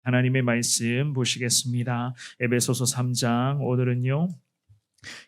하나님의 말씀 보시겠습니다. 에베소서 3장 오늘은요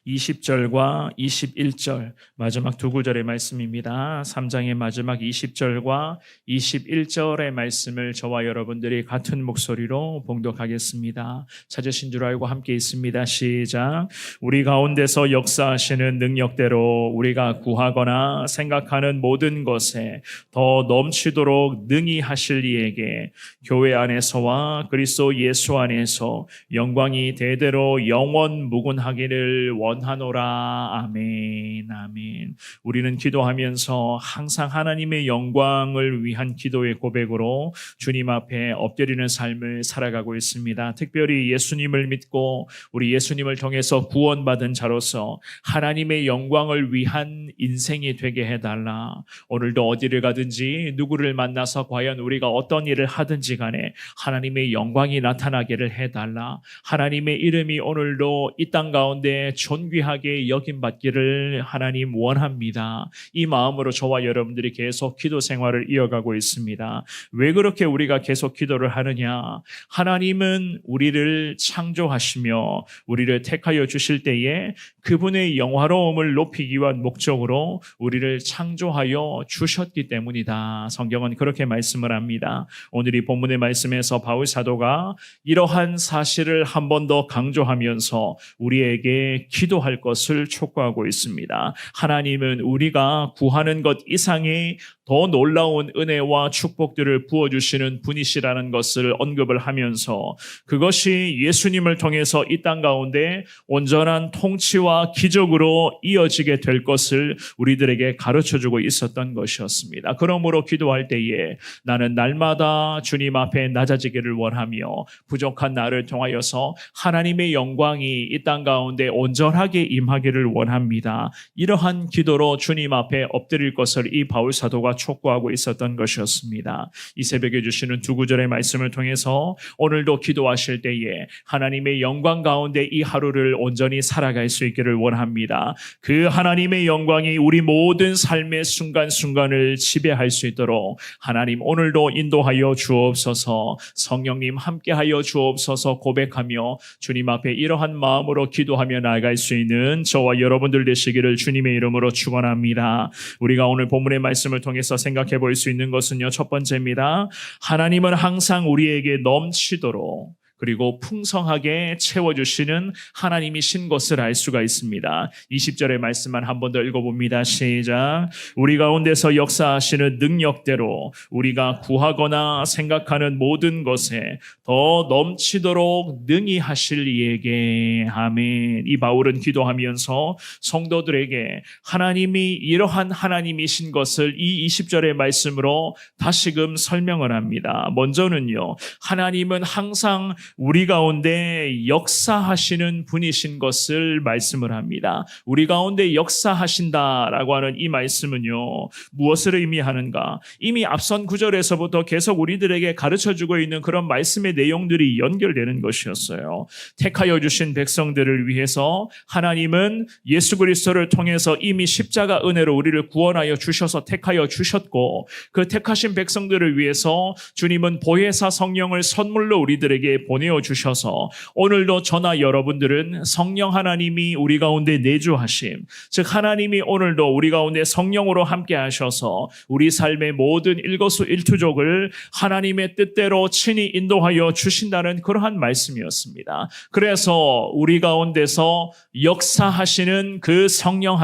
20절과 21절 마지막 두 구절의 말씀입니다. 3장의 마지막 20절과 21절의 말씀을 저와 여러분들이 같은 목소리로 봉독하겠습니다. 찾으신 줄 알고 함께 있습니다. 시작. 우리 가운데서 역사하시는 능력대로 우리가 구하거나 생각하는 모든 것에 더 넘치도록 능히 하실 이에게 교회 안에서와 그리스도 예수 안에서 영광이 대대로 영원 무궁하기를 원하노라. 아멘. 아멘. 우리는 기도하면서 항상 하나님의 영광을 위한 기도의 고백으로 주님 앞에 엎드리는 삶을 살아가고 있습니다. 특별히 예수님을 믿고 우리 예수님을 통해서 구원받은 자로서 하나님의 영광을 위한 인생이 되게 해달라. 오늘도 어디를 가든지 누구를 만나서 과연 우리가 어떤 일을 하든지 간에 하나님의 영광이 나타나기를 해달라. 하나님의 이름이 오늘도 이 땅 가운데 존귀하게 여김받기를 하나님 원합니다. 이 마음으로 저와 여러분들이 계속 기도 생활을 이어가고 있습니다. 왜 그렇게 우리가 계속 기도를 하느냐? 하나님은 우리를 창조하시며 우리를 택하여 주실 때에 그분의 영화로움을 높이기 위한 목적으로 우리를 창조하여 주셨기 때문이다. 성경은 그렇게 말씀을 합니다. 오늘 이 본문의 말씀에서 바울 사도가 이러한 사실을 한 번 더 강조하면서 우리에게 기도할 것을 촉구하고 있습니다. 하나님은 우리가 구하는 것 이상의 더 놀라운 은혜와 축복들을 부어주시는 분이시라는 것을 언급을 하면서 그것이 예수님을 통해서 이 땅 가운데 온전한 통치와 기적으로 이어지게 될 것을 우리들에게 가르쳐주고 있었던 것이었습니다. 그러므로 기도할 때에 나는 날마다 주님 앞에 낮아지기를 원하며 부족한 나를 통하여서 하나님의 영광이 이 땅 가운데 온전하게 임하기를 원합니다. 이러한 기도로 주님 앞에 엎드릴 것을 이 바울 사도가 촉구하고 있었던 것이었습니다. 이 새벽에 주시는 두 구절의 말씀을 통해서 오늘도 기도하실 때에 하나님의 영광 가운데 이 하루를 온전히 살아갈 수 있기를 원합니다. 그 하나님의 영광이 우리 모든 삶의 순간순간을 지배할 수 있도록 하나님 오늘도 인도하여 주옵소서. 성령님 함께하여 주옵소서. 고백하며 주님 앞에 이러한 마음으로 기도하며 나아갈 수 있는 저와 여러분들 되시기를 주님의 이름으로 축원합니다. 우리가 오늘 본문의 말씀을 통해서 생각해 볼 수 있는 것은요, 첫 번째입니다. 하나님은 항상 우리에게 넘치도록 그리고 풍성하게 채워주시는 하나님이신 것을 알 수가 있습니다. 20절의 말씀만 한 번 더 읽어봅니다. 시작. 우리 가운데서 역사하시는 능력대로 우리가 구하거나 생각하는 모든 것에 더 넘치도록 능히 하실 이에게. 아멘. 이 바울은 기도하면서 성도들에게 하나님이 이러한 하나님이신 것을 이 20절의 말씀으로 다시금 설명을 합니다. 먼저는요, 하나님은 항상 우리 가운데 역사하시는 분이신 것을 말씀을 합니다. 우리 가운데 역사하신다라고 하는 이 말씀은요, 무엇을 의미하는가? 이미 앞선 구절에서부터 계속 우리들에게 가르쳐주고 있는 그런 말씀의 내용들이 연결되는 것이었어요. 택하여 주신 백성들을 위해서 하나님은 예수 그리스도를 통해서 이미 십자가 은혜로 우리를 구원하여 주셔서 택하여 주셨고, 그 택하신 백성들을 위해서 주님은 보혜사 성령을 선물로 우리들에게 보내어 주셔서 오늘도 저나 여러분들은 성령 하나님이 우리 가운데 내주하심, 즉 하나님이 오늘도 우리 가운데 성령으로 함께 하셔서 우리 삶의 모든 일거수일투족을 하나님의 뜻대로 친히 인도하여 주신다는 그러한 말씀이었습니다. 그래서 우리 가운데서 역사하시는 그 성령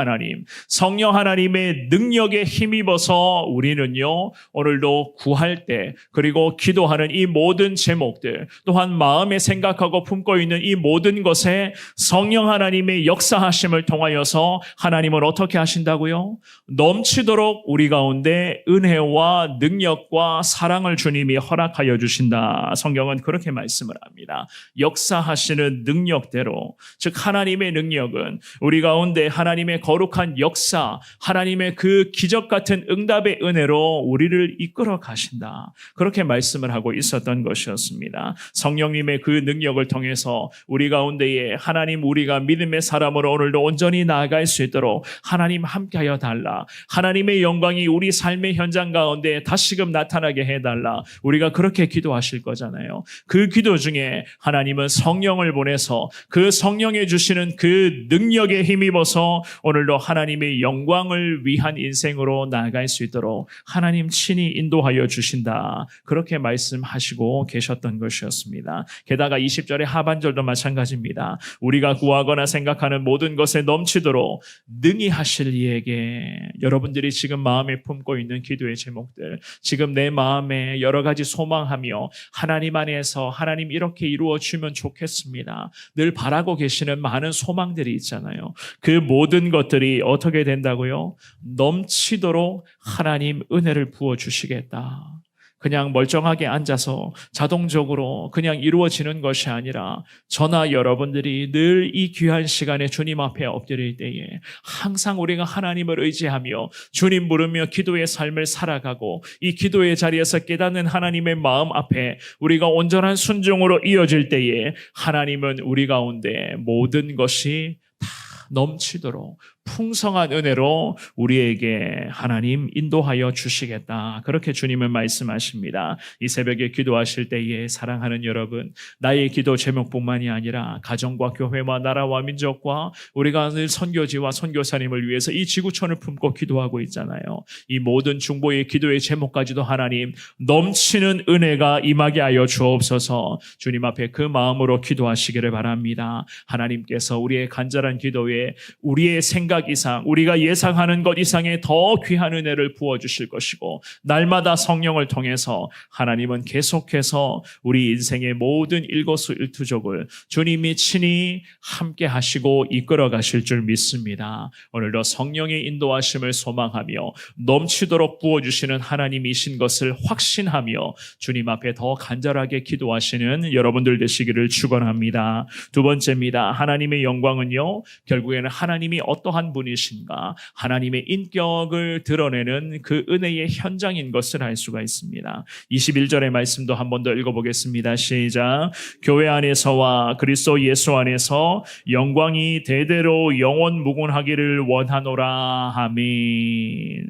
하나님의 능력에 힘입어서 우리는요, 오늘도 구할 때 그리고 기도하는 이 모든 제목들, 또한 마음에 생각하고 품고 있는 이 모든 것에 성령 하나님의 역사하심을 통하여서 하나님은 어떻게 하신다고요? 넘치도록 우리 가운데 은혜와 능력과 사랑을 주님이 허락하여 주신다. 성경은 그렇게 말씀을 합니다. 역사하시는 능력대로, 즉 하나님의 능력은 우리 가운데 하나님의 거룩한 역사, 하나님의 그 기적 같은 응답의 은혜로 우리를 이끌어 가신다. 그렇게 말씀을 하고 있었던 것이었습니다. 성령 성령님의 그 능력을 통해서 우리 가운데에 하나님 우리가 믿음의 사람으로 오늘도 온전히 나아갈 수 있도록 하나님 함께하여 달라. 하나님의 영광이 우리 삶의 현장 가운데 다시금 나타나게 해달라. 우리가 그렇게 기도하실 거잖아요. 그 기도 중에 하나님은 성령을 보내서 그 성령에 주시는 그 능력에 힘입어서 오늘도 하나님의 영광을 위한 인생으로 나아갈 수 있도록 하나님 친히 인도하여 주신다. 그렇게 말씀하시고 계셨던 것이었습니다. 게다가 20절의 하반절도 마찬가지입니다. 우리가 구하거나 생각하는 모든 것에 넘치도록 능히 하실 이에게. 여러분들이 지금 마음에 품고 있는 기도의 제목들, 지금 내 마음에 여러 가지 소망하며 하나님 안에서 하나님 이렇게 이루어 주면 좋겠습니다. 늘 바라고 계시는 많은 소망들이 있잖아요. 그 모든 것들이 어떻게 된다고요? 넘치도록 하나님 은혜를 부어 주시겠다. 그냥 멀쩡하게 앉아서 자동적으로 그냥 이루어지는 것이 아니라 저나 여러분들이 늘 이 귀한 시간에 주님 앞에 엎드릴 때에 항상 우리가 하나님을 의지하며 주님 부르며 기도의 삶을 살아가고 이 기도의 자리에서 깨닫는 하나님의 마음 앞에 우리가 온전한 순종으로 이어질 때에 하나님은 우리 가운데 모든 것이 다 넘치도록 풍성한 은혜로 우리에게 하나님 인도하여 주시겠다. 그렇게 주님은 말씀하십니다. 이 새벽에 기도하실 때에 사랑하는 여러분, 나의 기도 제목뿐만이 아니라 가정과 교회와 나라와 민족과 우리가 늘 선교지와 선교사님을 위해서 이 지구촌을 품고 기도하고 있잖아요. 이 모든 중보의 기도의 제목까지도 하나님 넘치는 은혜가 임하게 하여 주옵소서. 주님 앞에 그 마음으로 기도하시기를 바랍니다. 하나님께서 우리의 간절한 기도에 우리의 생각 이상, 우리가 예상하는 것 이상의 더 귀한 은혜를 부어주실 것이고 날마다 성령을 통해서 하나님은 계속해서 우리 인생의 모든 일거수일투족을 주님이 친히 함께 하시고 이끌어 가실 줄 믿습니다. 오늘도 성령의 인도하심을 소망하며 넘치도록 부어주시는 하나님이신 것을 확신하며 주님 앞에 더 간절하게 기도하시는 여러분들 되시기를 축원합니다. 두 번째입니다. 하나님의 영광은요, 결국에는 하나님이 어떠한 분이신가, 하나님의 인격을 드러내는 그 은혜의 현장인 것을 알 수가 있습니다. 21절의 말씀도 한 번 더 읽어보겠습니다. 시작. 교회 안에서와 그리스도 예수 안에서 영광이 대대로 영원 무궁하기를 원하노라. 아멘.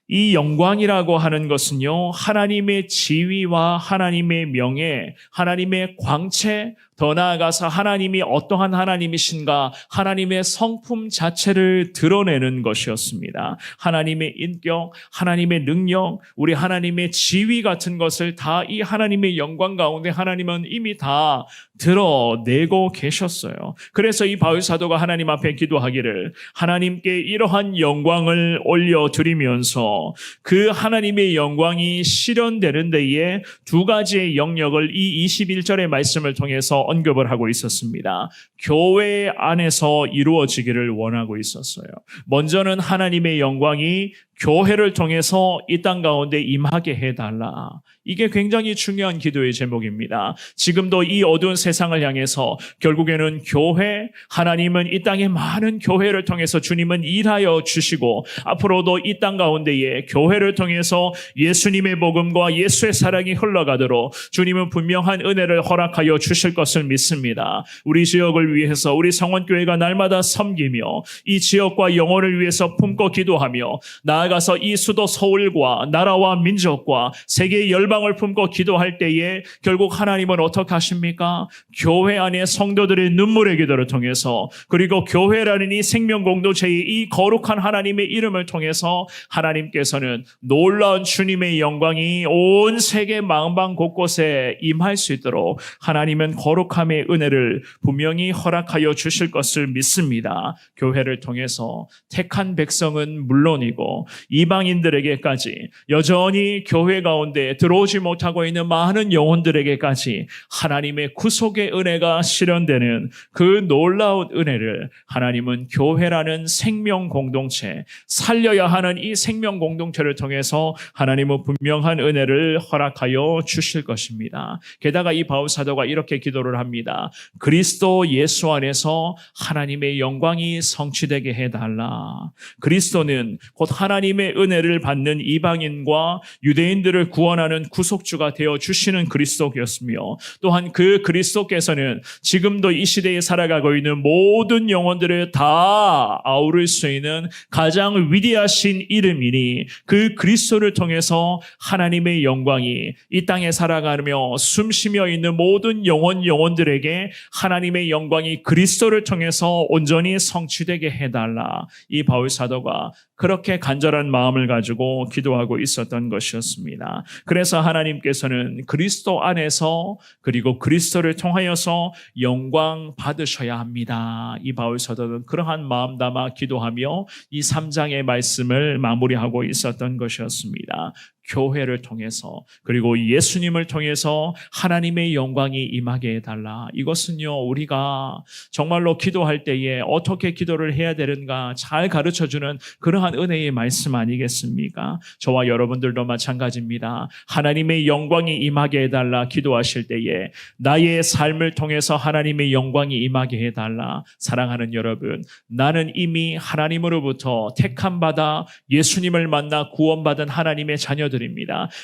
이 영광이라고 하는 것은요, 하나님의 지위와 하나님의 명예, 하나님의 광채, 더 나아가서 하나님이 어떠한 하나님이신가, 하나님의 성품 자체를 드러내는 것이었습니다. 하나님의 인격, 하나님의 능력, 우리 하나님의 지위 같은 것을 다 이 하나님의 영광 가운데 하나님은 이미 다 드러내고 계셨어요. 그래서 이 바울 사도가 하나님 앞에 기도하기를 하나님께 이러한 영광을 올려드리면서 그 하나님의 영광이 실현되는 데에 두 가지의 영역을 이 21절의 말씀을 통해서 언급을 하고 있었습니다. 교회 안에서 이루어지기를 원하고 있었어요. 먼저는 하나님의 영광이 교회를 통해서 이 땅 가운데 임하게 해달라. 이게 굉장히 중요한 기도의 제목입니다. 지금도 이 어두운 세상을 향해서 결국에는 교회, 하나님은 이 땅의 많은 교회를 통해서 주님은 일하여 주시고 앞으로도 이 땅 가운데에 교회를 통해서 예수님의 복음과 예수의 사랑이 흘러가도록 주님은 분명한 은혜를 허락하여 주실 것을 믿습니다. 우리 지역을 위해서 우리 성원교회가 날마다 섬기며 이 지역과 영혼을 위해서 품고 기도하며 나아가서 이 수도 서울과 나라와 민족과 세계의 열방을 품고 기도할 때에 결국 하나님은 어떻게 하십니까? 교회 안에 성도들의 눈물의 기도를 통해서 그리고 교회라는 이 생명 공동체의 이 거룩한 하나님의 이름을 통해서 하나님께서는 놀라운 주님의 영광이 온 세계 만방 곳곳에 임할 수 있도록 하나님은 거룩함의 은혜를 분명히 허락하여 주실 것을 믿습니다. 교회를 통해서 택한 백성은 물론이고 이방인들에게까지 여전히 교회 가운데 들어오지 못하고 있는 많은 영혼들에게까지 하나님의 구속의 은혜가 실현되는 그 놀라운 은혜를 하나님은 교회라는 생명 공동체, 살려야 하는 이 생명 공동체를 통해서 하나님은 분명한 은혜를 허락하여 주실 것입니다. 게다가 이 바울 사도가 이렇게 기도를 기도를 합니다. 그리스도 예수 안에서 하나님의 영광이 성취되게 해달라. 그리스도는 곧 하나님의 은혜를 받는 이방인과 유대인들을 구원하는 구속주가 되어주시는 그리스도였으며 또한 그 그리스도께서는 지금도 이 시대에 살아가고 있는 모든 영혼들을 다 아우를 수 있는 가장 위대하신 이름이니 그 그리스도를 통해서 하나님의 영광이 이 땅에 살아가며 숨쉬며 있는 모든 영혼들에게 하나님의 영광이 그리스도를 통해서 온전히 성취되게 해달라. 이 바울 사도가 그렇게 간절한 마음을 가지고 기도하고 있었던 것이었습니다. 그래서 하나님께서는 그리스도 안에서 그리고 그리스도를 통하여서 영광 받으셔야 합니다. 이 바울 사도는 그러한 마음 담아 기도하며 이 3장의 말씀을 마무리하고 있었던 것이었습니다. 교회를 통해서 그리고 예수님을 통해서 하나님의 영광이 임하게 해달라. 이것은요, 우리가 정말로 기도할 때에 어떻게 기도를 해야 되는가 잘 가르쳐주는 그러한 은혜의 말씀 아니겠습니까? 저와 여러분들도 마찬가지입니다. 하나님의 영광이 임하게 해달라 기도하실 때에 나의 삶을 통해서 하나님의 영광이 임하게 해달라. 사랑하는 여러분, 나는 이미 하나님으로부터 택함받아 예수님을 만나 구원받은 하나님의 자녀들입니다.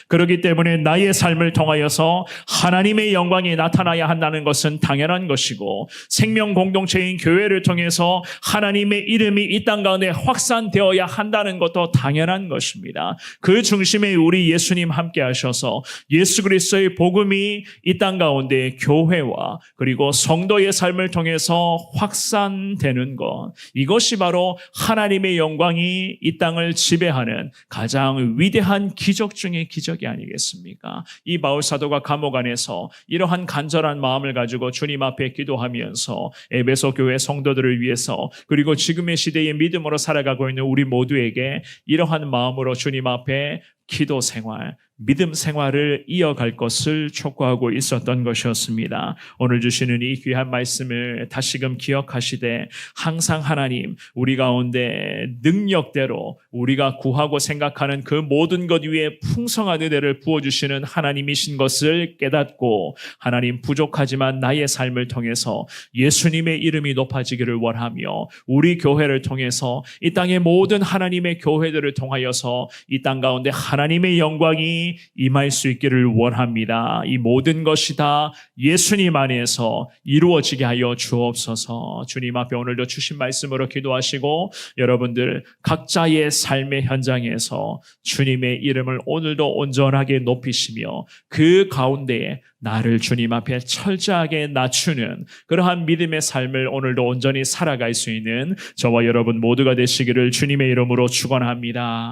그렇기 때문에 나의 삶을 통하여서 하나님의 영광이 나타나야 한다는 것은 당연한 것이고 생명 공동체인 교회를 통해서 하나님의 이름이 이 땅 가운데 확산되어야 한다는 것도 당연한 것입니다. 그 중심에 우리 예수님 함께 하셔서 예수 그리스도의 복음이 이 땅 가운데 교회와 그리고 성도의 삶을 통해서 확산되는 것, 이것이 바로 하나님의 영광이 이 땅을 지배하는 가장 위대한 기적 중의 기적이 아니겠습니까? 이 바울 사도가 감옥 안에서 이러한 간절한 마음을 가지고 주님 앞에 기도하면서 에베소 교회 성도들을 위해서 그리고 지금의 시대의 믿음으로 살아가고 있는 우리 모두에게 이러한 마음으로 주님 앞에 기도 생활, 믿음 생활을 이어갈 것을 촉구하고 있었던 것이었습니다. 오늘 주시는 이 귀한 말씀을 다시금 기억하시되 항상 하나님 우리 가운데 능력대로 우리가 구하고 생각하는 그 모든 것 위에 풍성한 은혜를 부어주시는 하나님이신 것을 깨닫고 하나님 부족하지만 나의 삶을 통해서 예수님의 이름이 높아지기를 원하며 우리 교회를 통해서 이 땅의 모든 하나님의 교회들을 통하여서 이 땅 가운데 하나님의 영광이 임할 수 있기를 원합니다. 이 모든 것이 다 예수님 안에서 이루어지게 하여 주옵소서. 주님 앞에 오늘도 주신 말씀으로 기도하시고 여러분들 각자의 삶의 현장에서 주님의 이름을 오늘도 온전하게 높이시며 그 가운데에 나를 주님 앞에 철저하게 낮추는 그러한 믿음의 삶을 오늘도 온전히 살아갈 수 있는 저와 여러분 모두가 되시기를 주님의 이름으로 축원합니다.